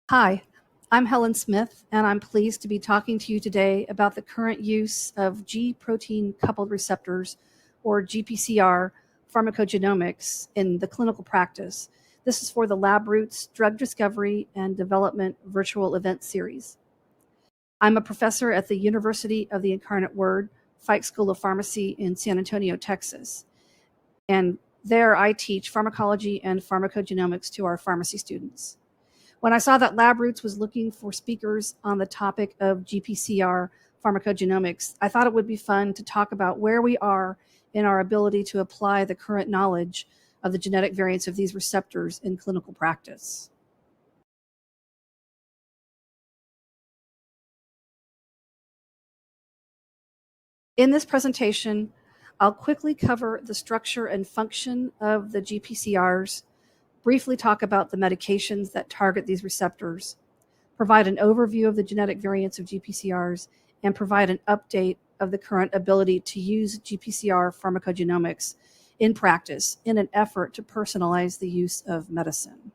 Hi, I'm Helen Smith, and I'm pleased to be talking to you today about the current use of G protein coupled receptors, or GPCR, pharmacogenomics in the clinical practice. This is for the Lab Roots Drug Discovery and Development Virtual Event Series. I'm a professor at the University of the Incarnate Word, Feik School of Pharmacy in San Antonio, Texas. And there I teach pharmacology and pharmacogenomics to our pharmacy students. When I saw that Lab Roots was looking for speakers on the topic of GPCR pharmacogenomics, I thought it would be fun to talk about where we are in our ability to apply the current knowledge of the genetic variants of these receptors in clinical practice. In this presentation, I'll quickly cover the structure and function of the GPCRs, briefly talk about the medications that target these receptors, provide an overview of the genetic variants of GPCRs, and provide an update of the current ability to use GPCR pharmacogenomics in practice in an effort to personalize the use of medicine.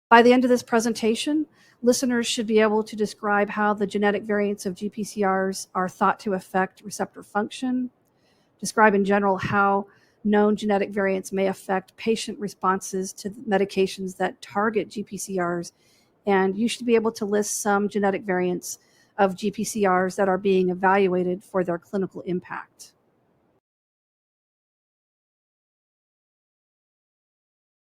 By the end of this presentation, listeners should be able to describe how the genetic variants of GPCRs are thought to affect receptor function, describe in general how known genetic variants may affect patient responses to medications that target GPCRs, and you should be able to list some genetic variants of GPCRs that are being evaluated for their clinical impact.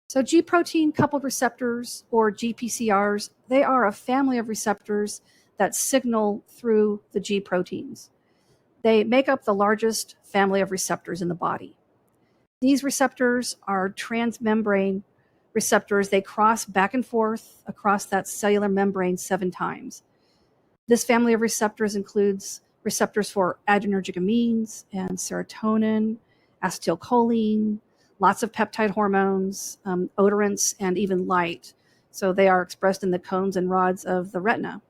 So G protein coupled receptors, or GPCRs, they are a family of receptors that signal through the G proteins. They make up the largest family of receptors in the body. These receptors are transmembrane receptors. They cross back and forth across that cellular membrane 7 times. This family of receptors includes receptors for adrenergic amines and serotonin, acetylcholine, lots of peptide hormones, odorants, and even light. So they are expressed in the cones and rods of the retina.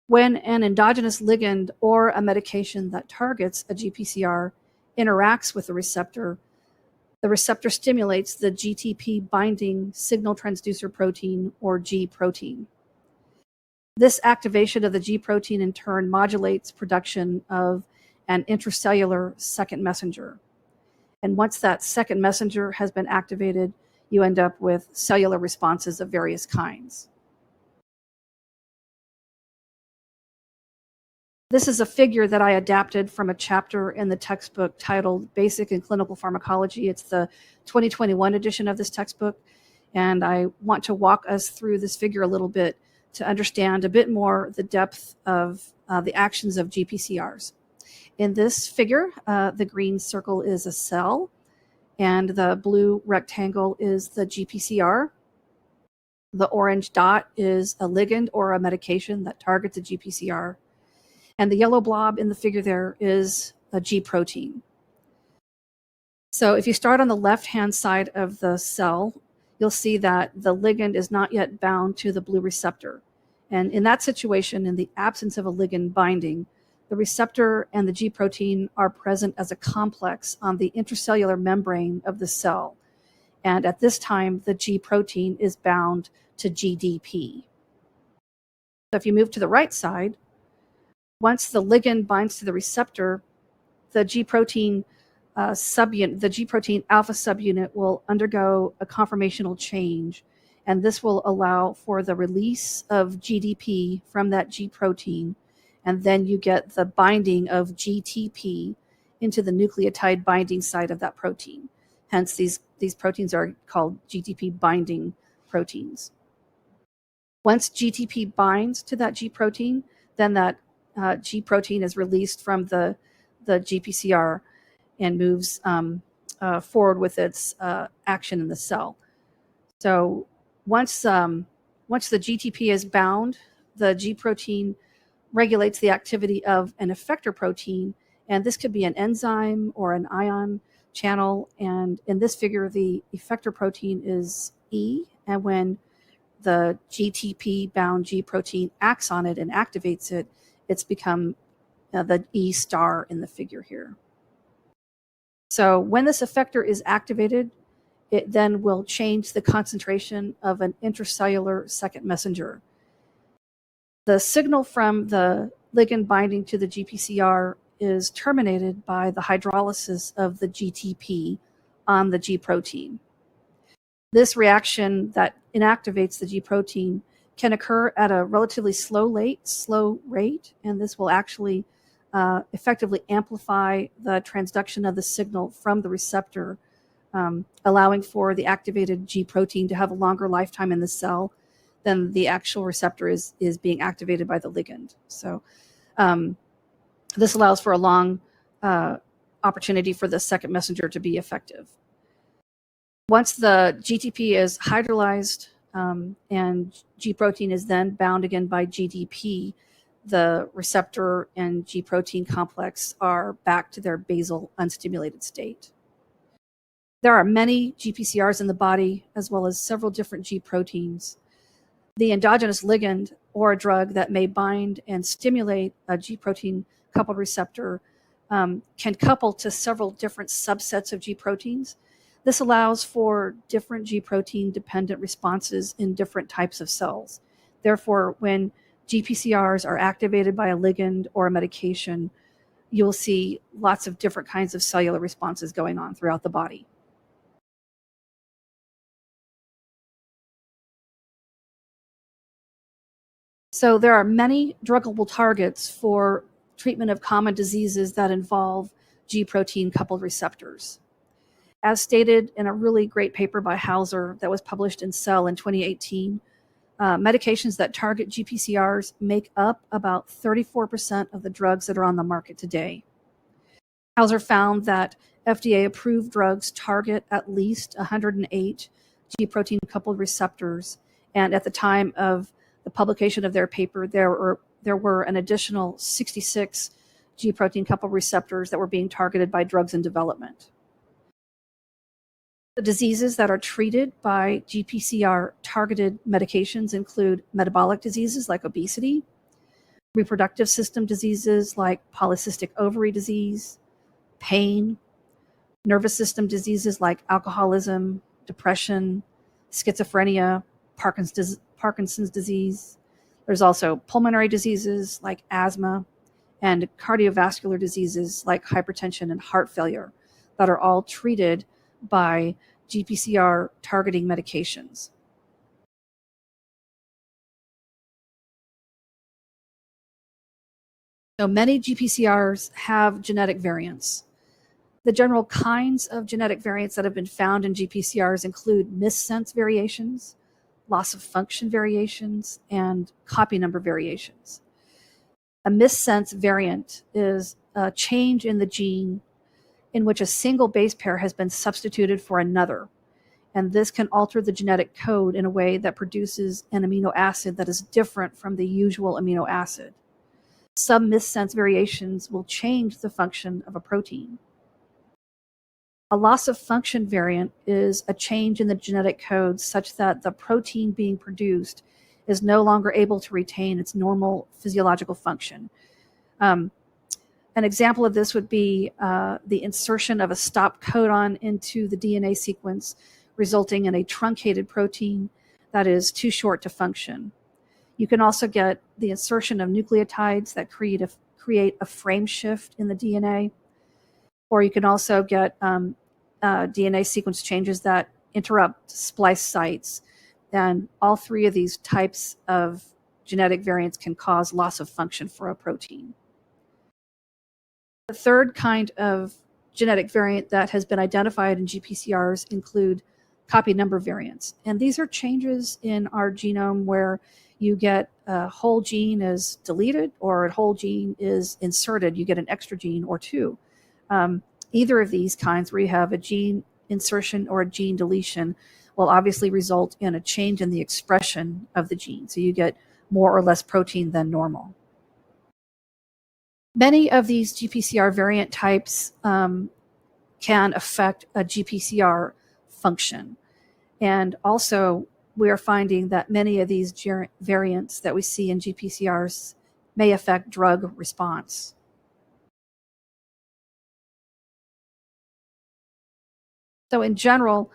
When an endogenous ligand or a medication that targets a GPCR interacts with the receptor stimulates the GTP binding signal transducer protein, or G protein. This activation of the G protein in turn modulates production of an intracellular second messenger. And once that second messenger has been activated, you end up with cellular responses of various kinds. This is a figure that I adapted from a chapter in the textbook titled Basic and Clinical Pharmacology. It's the 2021 edition of this textbook, and I want to walk us through this figure a little bit to understand a bit more the depth of the actions of GPCRs. In this figure, the green circle is a cell, and the blue rectangle is the GPCR. The orange dot is a ligand or a medication that targets a GPCR. And the yellow blob in the figure there is a G protein. So if you start on the left-hand side of the cell, you'll see that the ligand is not yet bound to the blue receptor. And in that situation, in the absence of a ligand binding, the receptor and the G protein are present as a complex on the intracellular membrane of the cell. And at this time, the G protein is bound to GDP. So if you move to the right side, once the ligand binds to the receptor, the G protein the G protein alpha subunit will undergo a conformational change, and this will allow for the release of GDP from that G protein, and then you get the binding of GTP into the nucleotide binding site of that protein. Hence, these proteins are called GTP binding proteins. Once GTP binds to that G protein, then that G protein is released from the GPCR and moves forward with its action in the cell. So once the GTP is bound, the G protein regulates the activity of an effector protein, and this could be an enzyme or an ion channel. And in this figure, the effector protein is E, and when the GTP bound G protein acts on it and activates it, it's become the E star in the figure here. So when this effector is activated it then will change the concentration of an intracellular second messenger. The signal from the ligand binding to the GPCR is terminated by the hydrolysis of the GTP on the G protein. This reaction that inactivates the G protein can occur at a relatively slow rate, and this will actually effectively amplify the transduction of the signal from the receptor, allowing for the activated G protein to have a longer lifetime in the cell than the actual receptor is being activated by the ligand. So this allows for a long opportunity for the second messenger to be effective. Once the GTP is hydrolyzed and G protein is then bound again by GDP, the receptor and G protein complex are back to their basal unstimulated state. There are many GPCRs in the body, as well as several different G proteins. The endogenous ligand or a drug that may bind and stimulate a G protein coupled receptor can couple to several different subsets of G proteins. This allows for different G protein dependent responses in different types of cells. Therefore, when GPCRs are activated by a ligand or a medication, you'll see lots of different kinds of cellular responses going on throughout the body. So there are many druggable targets for treatment of common diseases that involve G protein coupled receptors. As stated in a really great paper by Hauser that was published in Cell in 2018, medications that target GPCRs make up about 34% of the drugs that are on the market today. Hauser found that FDA-approved drugs target at least 108 G protein coupled receptors, and at the time of the publication of their paper, there were an additional 66 G protein coupled receptors that were being targeted by drugs in development. The diseases that are treated by GPCR targeted medications include metabolic diseases like obesity, reproductive system diseases like polycystic ovary disease, pain, nervous system diseases like alcoholism, depression, schizophrenia, Parkinson's disease. There's also pulmonary diseases like asthma and cardiovascular diseases like hypertension and heart failure that are all treated by GPCR targeting medications. So many GPCRs have genetic variants. The general kinds of genetic variants that have been found in GPCRs include missense variations, loss of function variations, and copy number variations. A missense variant is a change in the gene in which a single base pair has been substituted for another, and this can alter the genetic code in a way that produces an amino acid that is different from the usual amino acid. Some missense variations will change the function of a protein. A loss of function variant is a change in the genetic code such that the protein being produced is no longer able to retain its normal physiological function. An example of this would be the insertion of a stop codon into the DNA sequence, resulting in a truncated protein that is too short to function. You can also get the insertion of nucleotides that create a frame shift in the DNA, or you can also get DNA sequence changes that interrupt splice sites. And all three of these types of genetic variants can cause loss of function for a protein. The third kind of genetic variant that has been identified in GPCRs include copy number variants. And these are changes in our genome where you get a whole gene is deleted or a whole gene is inserted. You get an extra gene or two. Either of these kinds where you have a gene insertion or a gene deletion will obviously result in a change in the expression of the gene. So you get more or less protein than normal. Many of these GPCR variant types can affect a GPCR function. And also, we are finding that many of these variants that we see in GPCRs may affect drug response. So in general,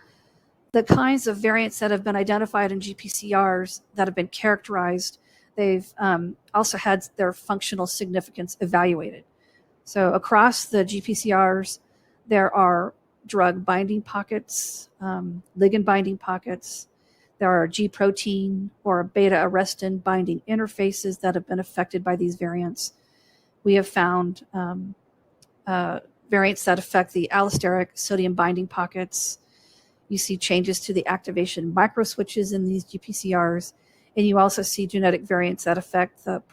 the kinds of variants that have been identified in GPCRs that have been characterized, they've also had their functional significance evaluated. So across the GPCRs, there are drug binding pockets, ligand binding pockets. There are G protein or beta-arrestin binding interfaces that have been affected by these variants. We have found variants that affect the allosteric sodium binding pockets. You see changes to the activation microswitches in these GPCRs, and you also see genetic variants that affect the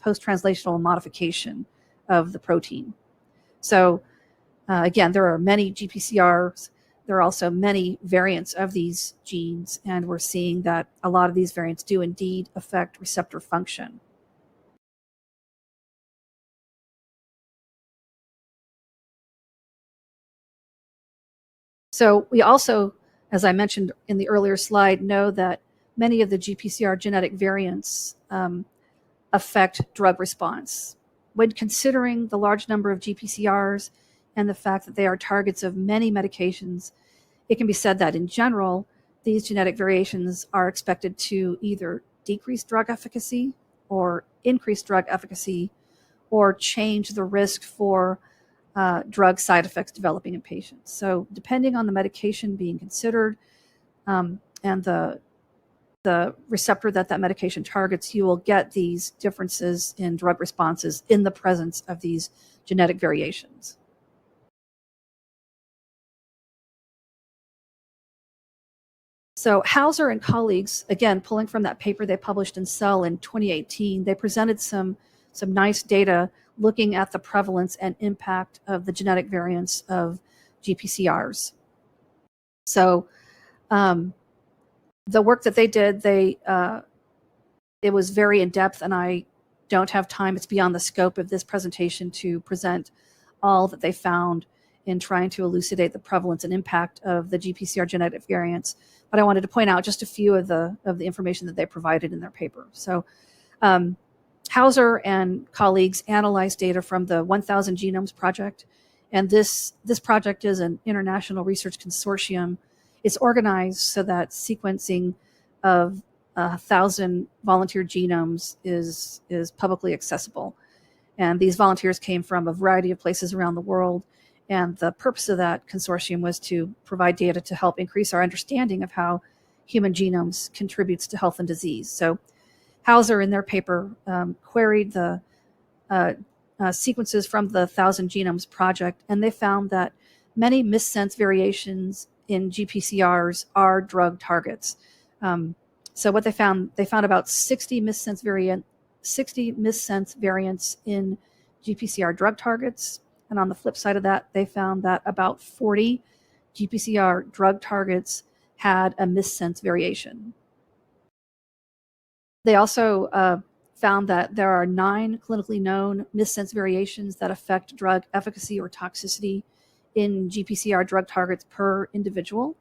post-translational modification of the protein. So again, there are many GPCRs. There are also many variants of these genes, and we're seeing that a lot of these variants do indeed affect receptor function. So we also, as I mentioned in the earlier slide, know that many of the GPCR genetic variants affect drug response. When considering the large number of GPCRs and the fact that they are targets of many medications, it can be said that in general, these genetic variations are expected to either decrease drug efficacy or increase drug efficacy or change the risk for drug side effects developing in patients. So depending on the medication being considered and the receptor that medication targets, you will get these differences in drug responses in the presence of these genetic variations. So Hauser and colleagues, again, pulling from that paper they published in Cell in 2018, they presented some nice data looking at the prevalence and impact of the genetic variants of GPCRs. So the work that they did, it was very in-depth, and I don't have time. It's beyond the scope of this presentation to present all that they found in trying to elucidate the prevalence and impact of the GPCR genetic variants. But I wanted to point out just a few of the information that they provided in their paper. So Hauser and colleagues analyzed data from the 1,000 Genomes Project, and this project is an international research consortium. It's organized so that sequencing of 1,000 volunteer genomes is publicly accessible. And these volunteers came from a variety of places around the world. And the purpose of that consortium was to provide data to help increase our understanding of how human genomes contributes to health and disease. So Hauser, in their paper, queried the sequences from the 1,000 Genomes Project, and they found that many missense variations in GPCRs are drug targets. So what they found about 60 missense variants in GPCR drug targets. And on the flip side of that, they found that about 40 GPCR drug targets had a missense variation. They also found that there are 9 clinically known missense variations that affect drug efficacy or toxicity in GPCR drug targets per individual.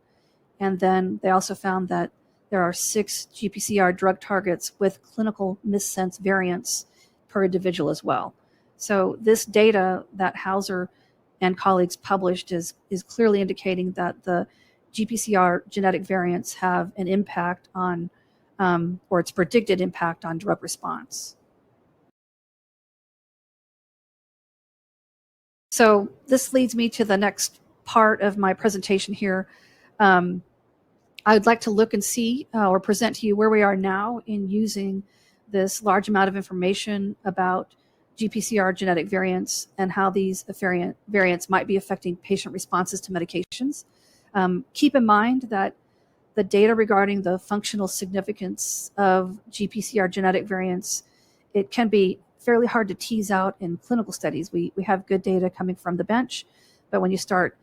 And then they also found that there are 6 GPCR drug targets with clinical missense variants per individual as well. So this data that Hauser and colleagues published is clearly indicating that the GPCR genetic variants have an impact on, or its predicted impact on drug response. So this leads me to the next part of my presentation here. I'd like to look and see or present to you where we are now in using this large amount of information about GPCR genetic variants and how these variants might be affecting patient responses to medications. Keep in mind that the data regarding the functional significance of GPCR genetic variants, it can be fairly hard to tease out in clinical studies. We have good data coming from the bench, but when you start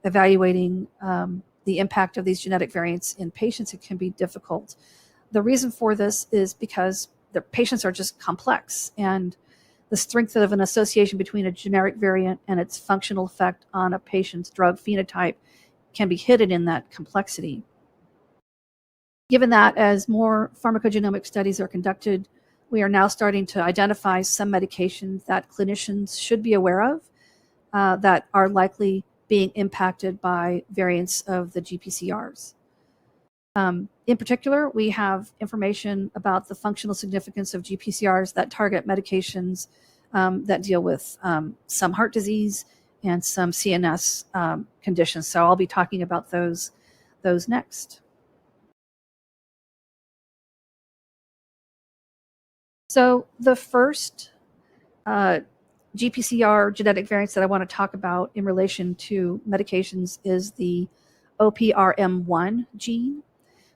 evaluating the impact of these genetic variants in patients, it can be difficult. The reason for this is because the patients are just complex, and the strength of an association between a generic variant and its functional effect on a patient's drug phenotype can be hidden in that complexity. Given that, as more pharmacogenomic studies are conducted, we are now starting to identify some medications that clinicians should be aware of that are likely being impacted by variants of the GPCRs. In particular, we have information about the functional significance of GPCRs that target medications that deal with some heart disease and some CNS conditions. So I'll be talking about those next. So the first GPCR genetic variants that I want to talk about in relation to medications is the OPRM1 gene.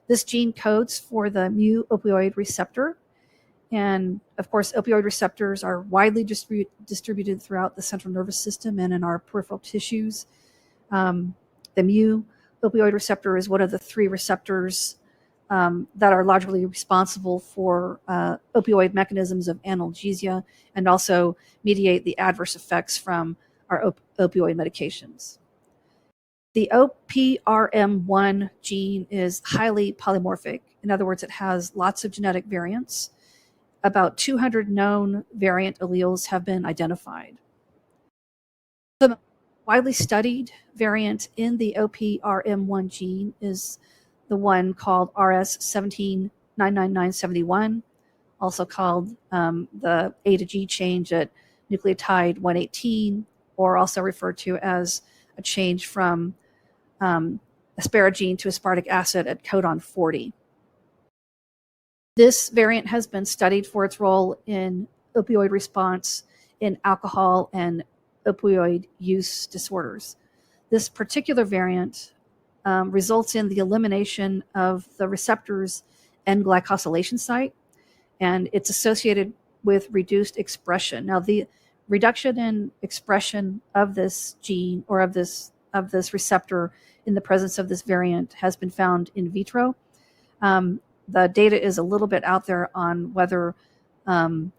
This gene codes for the mu opioid receptor. And of course, opioid receptors are widely distributed throughout the central nervous system and in our peripheral tissues. The mu opioid receptor is one of the three receptors that are largely responsible for opioid mechanisms of analgesia and also mediate the adverse effects from our opioid medications. The OPRM1 gene is highly polymorphic. In other words, it has lots of genetic variants. About 200 known variant alleles have been identified. The widely studied variant in the OPRM1 gene is the one called RS17-99971, also called the A to G change at nucleotide 118, or also referred to as a change from asparagine to aspartic acid at codon 40. This variant has been studied for its role in opioid response in alcohol and opioid use disorders. This particular variant results in the elimination of the receptor's N-glycosylation site, and it's associated with reduced expression. Now, the reduction in expression of this gene or of this receptor in the presence of this variant has been found in vitro. The data is a little bit out there on whether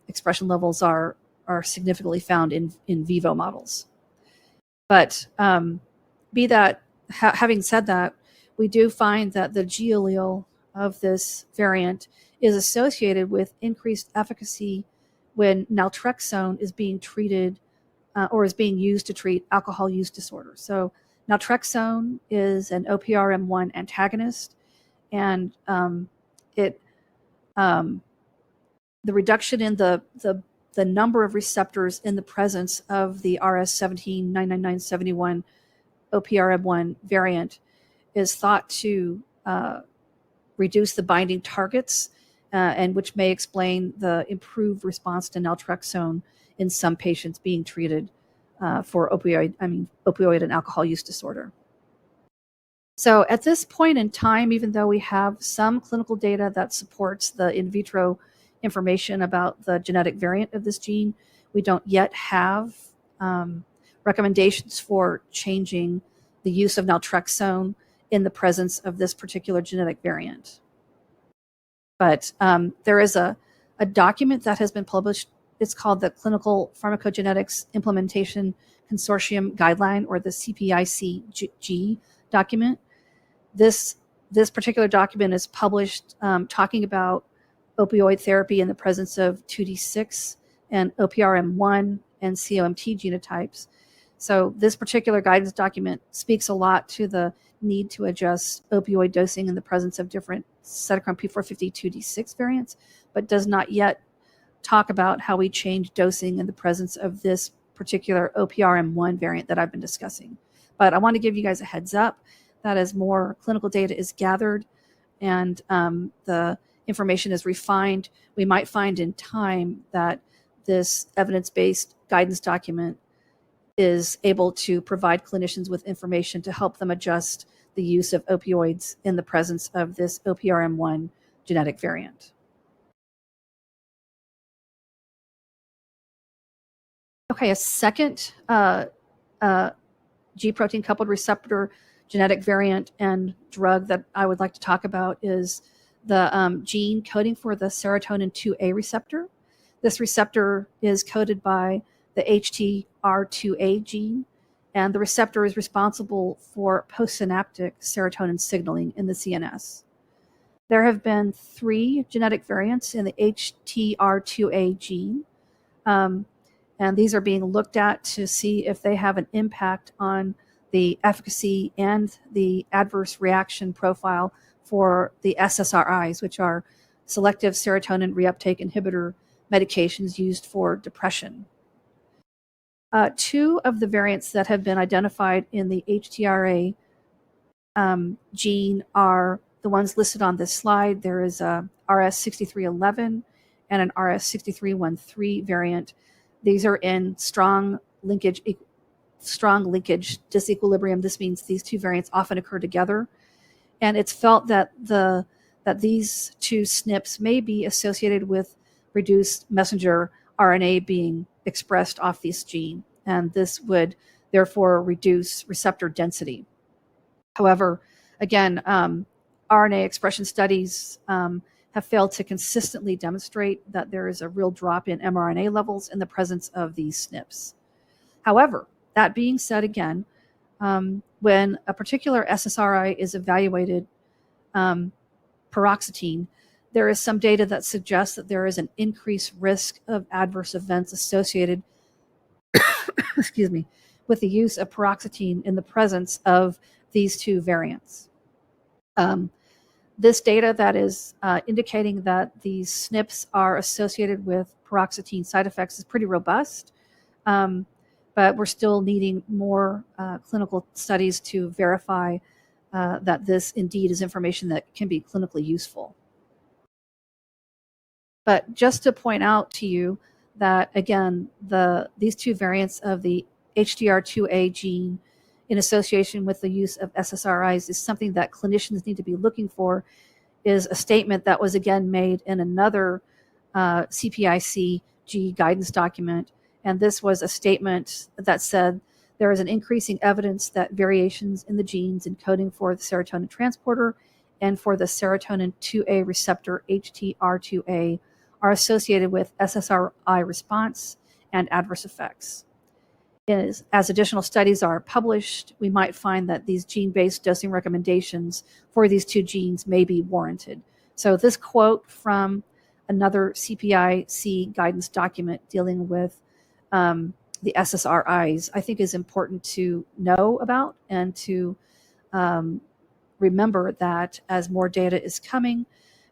expression levels are significantly found in vivo models. But having said that, we do find that the G allele of this variant is associated with increased efficacy when naltrexone is being treated or is being used to treat alcohol use disorders. So naltrexone is an OPRM1 antagonist, and the reduction in the number of receptors in the presence of the RS17-99971 OPRM1 variant is thought to reduce the binding targets, and which may explain the improved response to naltrexone in some patients being treated for opioid and alcohol use disorder. So at this point in time, even though we have some clinical data that supports the in vitro information about the genetic variant of this gene, we don't yet have recommendations for changing the use of naltrexone in the presence of this particular genetic variant. But there is a document that has been published. It's called the Clinical Pharmacogenetics Implementation Consortium Guideline, or the CPICG document. This particular document is published talking about opioid therapy in the presence of 2D6 and OPRM1 and COMT genotypes. So this particular guidance document speaks a lot to the need to adjust opioid dosing in the presence of different cytochrome P450 2D6 variants, but does not yet talk about how we change dosing in the presence of this particular OPRM1 variant that I've been discussing. But I want to give you guys a heads up that as more clinical data is gathered and the information is refined, we might find in time that this evidence-based guidance document is able to provide clinicians with information to help them adjust the use of opioids in the presence of this OPRM1 genetic variant. Okay, a second G protein coupled receptor genetic variant and drug that I would like to talk about is the gene coding for the serotonin 2A receptor. This receptor is coded by the HTR2A gene, and the receptor is responsible for postsynaptic serotonin signaling in the CNS. There have been 3 genetic variants in the HTR2A gene, and these are being looked at to see if they have an impact on the efficacy and the adverse reaction profile for the SSRIs, which are selective serotonin reuptake inhibitor medications used for depression. Two of the variants that have been identified in the HTRA gene are the ones listed on this slide. There is a RS6311 and an RS6313 variant. These are in strong linkage disequilibrium. This means these two variants often occur together. And it's felt that these two SNPs may be associated with reduced messenger RNA being expressed off this gene, and this would therefore reduce receptor density. However, again, RNA expression studies have failed to consistently demonstrate that there is a real drop in mRNA levels in the presence of these SNPs. However, that being said, again, when a particular SSRI is evaluated, paroxetine, there is some data that suggests that there is an increased risk of adverse events associated excuse me, with the use of paroxetine in the presence of these two variants. This data that is indicating that these SNPs are associated with paroxetine side effects is pretty robust, but we're still needing more clinical studies to verify that this indeed is information that can be clinically useful. But just to point out to you that, again, these two variants of the HTR2A gene in association with the use of SSRIs is something that clinicians need to be looking for, is a statement that was again made in another CPIC-G guidance document. And this was a statement that said there is an increasing evidence that variations in the genes encoding for the serotonin transporter and for the serotonin 2A receptor HTR2A are associated with SSRI response and adverse effects. As additional studies are published, we might find that these gene-based dosing recommendations for these two genes may be warranted. So this quote from another CPIC guidance document dealing with the SSRIs, I think is important to know about and to remember that as more data is coming,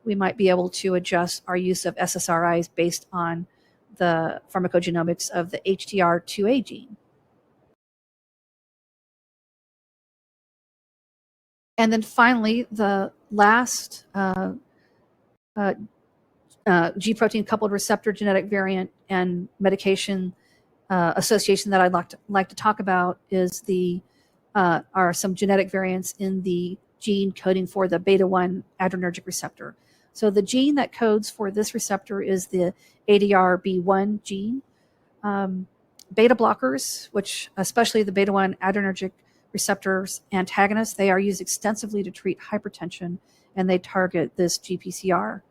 we might be able to adjust our use of SSRIs based on the pharmacogenomics of the HTR2A gene. And then finally, the last G protein coupled receptor genetic variant and medication association that I'd like to talk about is are some genetic variants in the gene coding for the beta-1 adrenergic receptor. So the gene that codes for this receptor is the ADRB1 gene. Beta blockers, which especially the beta-1 adrenergic receptors antagonists, they are used extensively to treat hypertension, and they target this GPCR.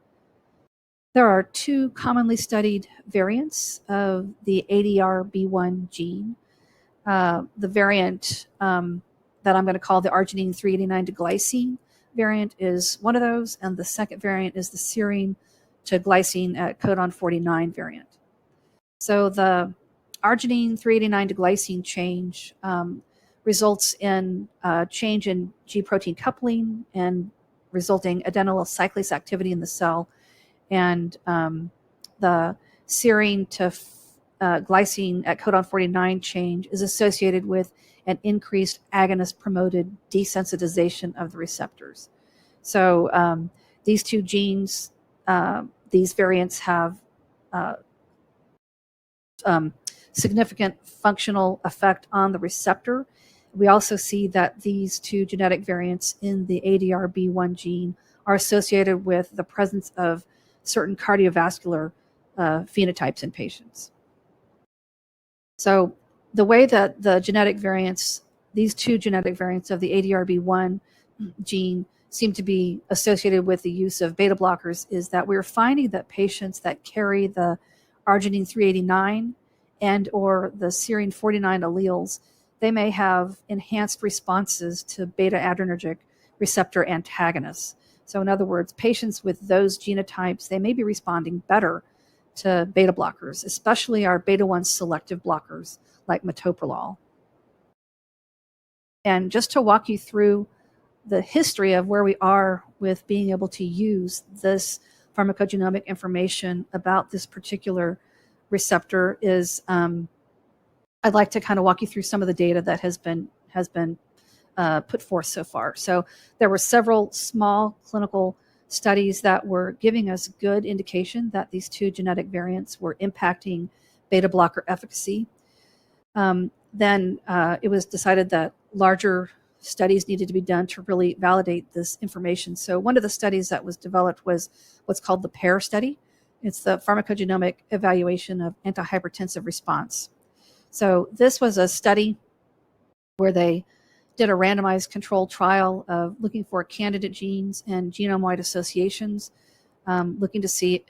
There are two commonly studied variants of the ADRB1 gene. The variant that I'm going to call the arginine 389 deglycine variant is one of those, and the second variant is the serine to glycine at codon 49 variant. So the arginine 389 deglycine change results in change in G protein coupling and resulting adenylyl cyclase activity in the cell, and the serine to glycine at codon 49 change is associated with an increased agonist promoted desensitization of the receptors. So these two genes, these variants have significant functional effect on the receptor. We also see that these two genetic variants in the ADRB1 gene are associated with the presence of certain cardiovascular phenotypes in patients. So the way that the genetic variants, these two genetic variants of the ADRB1 gene seem to be associated with the use of beta blockers is that we're finding that patients that carry the arginine 389 and or the serine 49 alleles, they may have enhanced responses to beta adrenergic receptor antagonists. So in other words, patients with those genotypes, they may be responding better to beta blockers, especially our beta-1 selective blockers like metoprolol. And just to walk you through the history of where we are with being able to use this pharmacogenomic information about this particular receptor is I'd like to kind of walk you through some of the data that has been put forth so far. So there were several small clinical studies that were giving us good indication that these two genetic variants were impacting beta blocker efficacy. Then it was decided that larger studies needed to be done to really validate this information. So one of the studies that was developed was what's called the PAIR study. It's the Pharmacogenomic Evaluation of Antihypertensive Response. So this was a study where they did a randomized controlled trial of looking for candidate genes and genome-wide associations, looking to see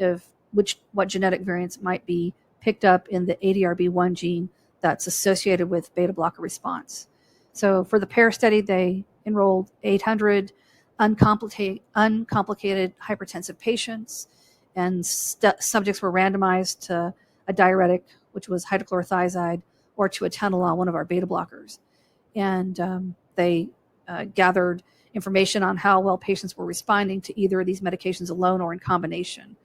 what genetic variants might be picked up in the ADRB1 gene that's associated with beta blocker response. So for the PAIR study, they enrolled 800 uncomplicated hypertensive patients, and subjects were randomized to a diuretic, which was hydrochlorothiazide, or to atenolol, one of our beta blockers. And they gathered information on how well patients were responding to either of these medications alone or in combination.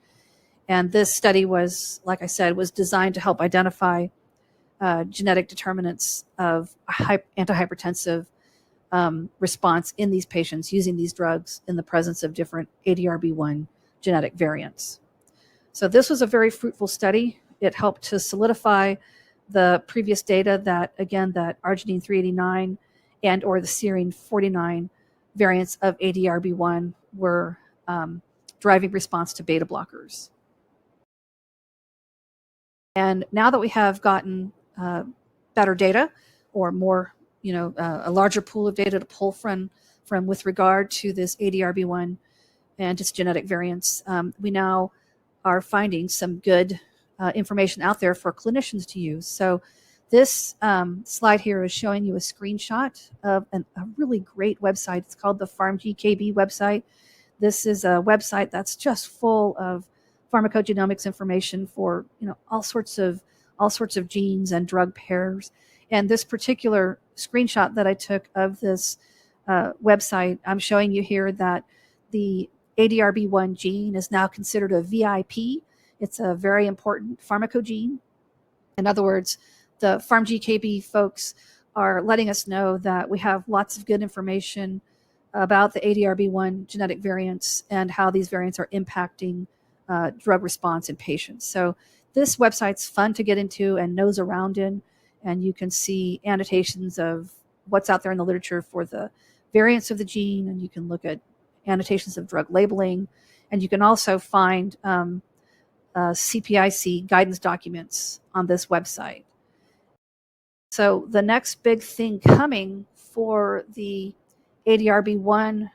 And this study was, like I said, was designed to help identify genetic determinants of antihypertensive response in these patients using these drugs in the presence of different ADRB1 genetic variants. So this was a very fruitful study. It helped to solidify the previous data that, again, that arginine 389 and or the serine 49 variants of ADRB1 were driving response to beta blockers. And now that we have gotten better data, or more, a larger pool of data to pull from with regard to this ADRB1 and its genetic variants, we now are finding some good information out there for clinicians to use. So this slide here is showing you a screenshot of a really great website. It's called the PharmGKB website. This is a website that's just full of pharmacogenomics information for all sorts of genes and drug pairs. And this particular screenshot that I took of this website, I'm showing you here that the ADRB1 gene is now considered a VIP. It's a very important pharmacogene. In other words, the PharmGKB folks are letting us know that we have lots of good information about the ADRB1 genetic variants and how these variants are impacting drug response in patients. So this website's fun to get into and nose around in, and you can see annotations of what's out there in the literature for the variants of the gene, and you can look at annotations of drug labeling, and you can also find CPIC guidance documents on this website. So the next big thing coming for the ADRB1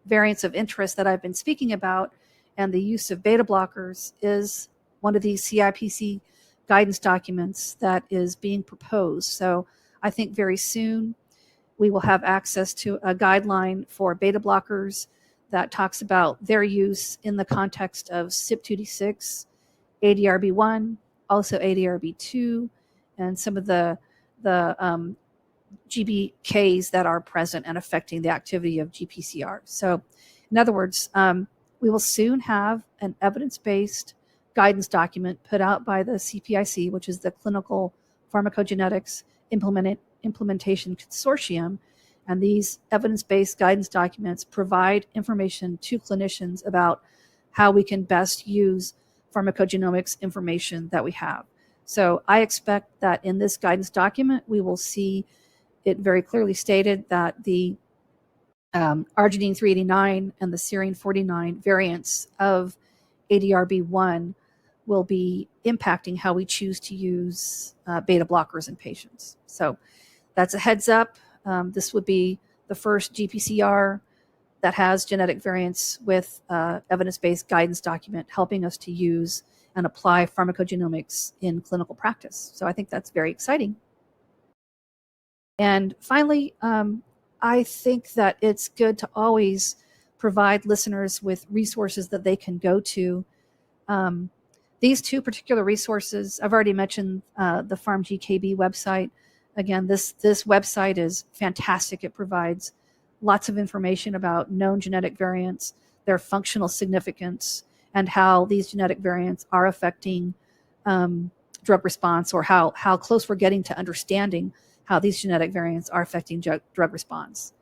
variants of interest that I've been speaking about and the use of beta blockers is one of these CIPC guidance documents that is being proposed. So I think very soon we will have access to a guideline for beta blockers that talks about their use in the context of CYP2D6, ADRB1, also ADRB2, and some of the GBKs that are present and affecting the activity of GPCR. So in other words, we will soon have an evidence-based guidance document put out by the CPIC, which is the Clinical Pharmacogenetics Implementation Consortium. And these evidence-based guidance documents provide information to clinicians about how we can best use pharmacogenomics information that we have. So I expect that in this guidance document, we will see it very clearly stated that the arginine 389 and the serine 49 variants of ADRB1 will be impacting how we choose to use beta blockers in patients. So that's a heads up. This would be the first GPCR that has genetic variants with evidence-based guidance document helping us to use and apply pharmacogenomics in clinical practice. So I think that's very exciting. And finally, I think that it's good to always provide listeners with resources that they can go to. These two particular resources, I've already mentioned the PharmGKB website. Again, this website is fantastic. It provides lots of information about known genetic variants, their functional significance, and how these genetic variants are affecting drug response, or how close we're getting to understanding how these genetic variants are affecting drug response.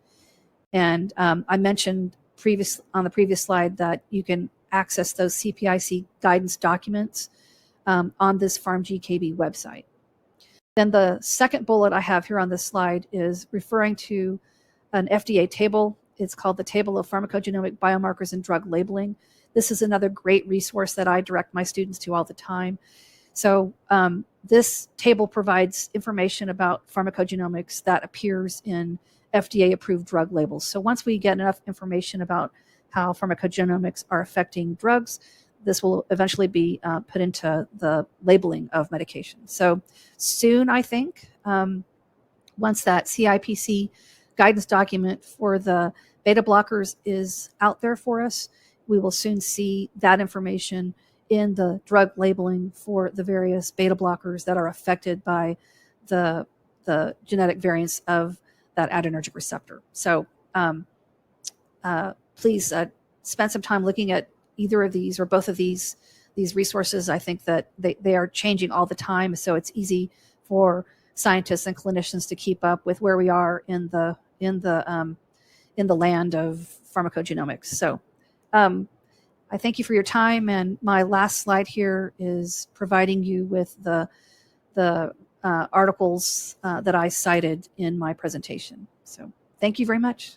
And I mentioned on the previous slide that you can access those CPIC guidance documents on this PharmGKB website. Then the second bullet I have here on this slide is referring to an FDA table. It's called the Table of Pharmacogenomic Biomarkers and Drug Labeling. This is another great resource that I direct my students to all the time. So this table provides information about pharmacogenomics that appears in FDA-approved drug labels. So once we get enough information about how pharmacogenomics are affecting drugs, this will eventually be put into the labeling of medications. So soon, I think, once that CIPC guidance document for the beta blockers is out there for us, we will soon see that information in the drug labeling for the various beta blockers that are affected by the genetic variants of that adrenergic receptor. So please spend some time looking at either of these or both of these resources. I think that they are changing all the time, so it's easy for scientists and clinicians to keep up with where we are in the land of pharmacogenomics. So I thank you for your time, and my last slide here is providing you with the articles that I cited in my presentation. So thank you very much.